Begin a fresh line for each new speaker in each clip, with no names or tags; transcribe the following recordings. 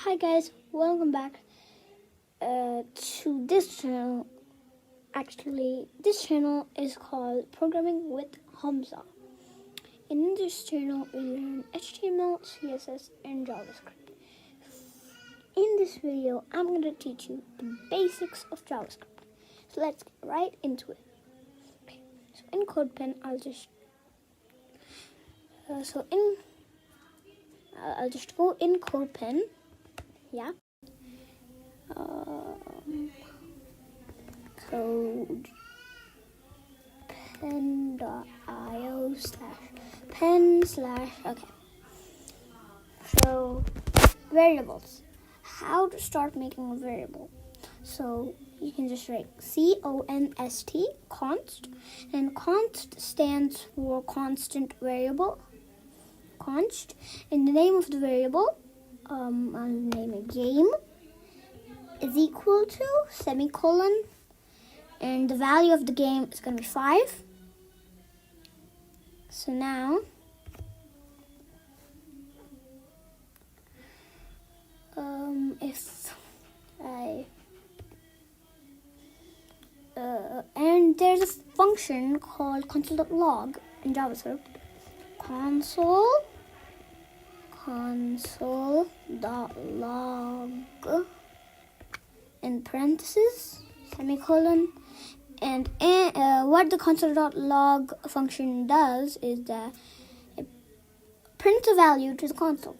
Hi guys, welcome back to this channel. Actually, this channel is called Programming with Hamza. In this channel, we learn HTML, CSS, and JavaScript. In this video, I'm going to teach you the basics of JavaScript. So let's get right into it. Okay, so in CodePen, I'll just go in CodePen. Yeah. Code pen.io /pen/ okay. So variables. How to start making a variable. So you can just write const, const, and const stands for constant variable. Const, and the name of the variable, I'll name it game, is equal to semicolon, and the value of the game is going to be 5. So now and there's a function called console.log in JavaScript. console.log in parentheses, semicolon, and what the console.log function does is that it prints a value to the console.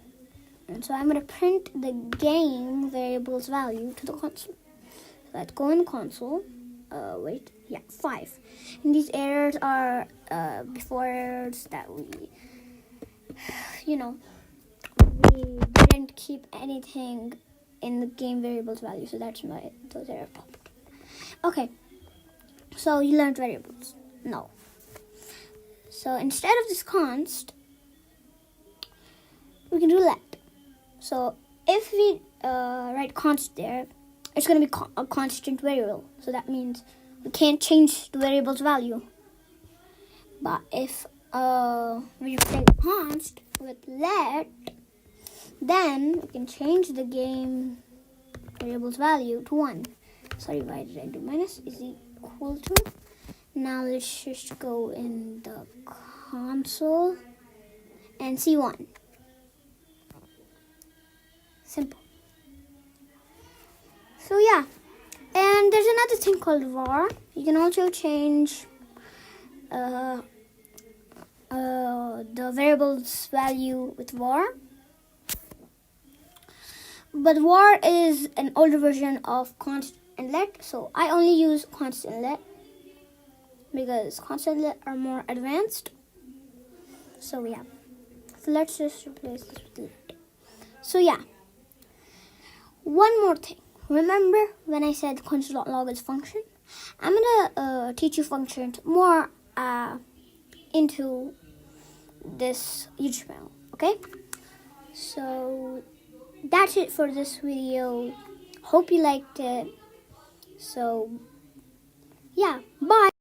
And so I'm going to print the game variable's value to the console. So let's go in console. 5. And these errors are before errors that we didn't keep anything in the game variable's value. So that's why those errors popped. Okay. So you learned variables. No. So instead of this const, we can do let. So if we write const there, it's going to be a constant variable. So that means we can't change the variable's value. But if we write const with let, then we can change the game variable's value to 1. Sorry, why did I do minus? Is equal to. Now let's just go in the console and see 1. Simple. So yeah, and there's another thing called var. You can also change the variable's value with var. But var is an older version of const and let, so I only use const and let because const and let are more advanced. So yeah, so let's just replace this with let. So yeah, one more thing. Remember when I said console.log is function? I'm gonna teach you functions more into this YouTube channel. Okay? So that's it for this video. Hope you liked it. So yeah, bye.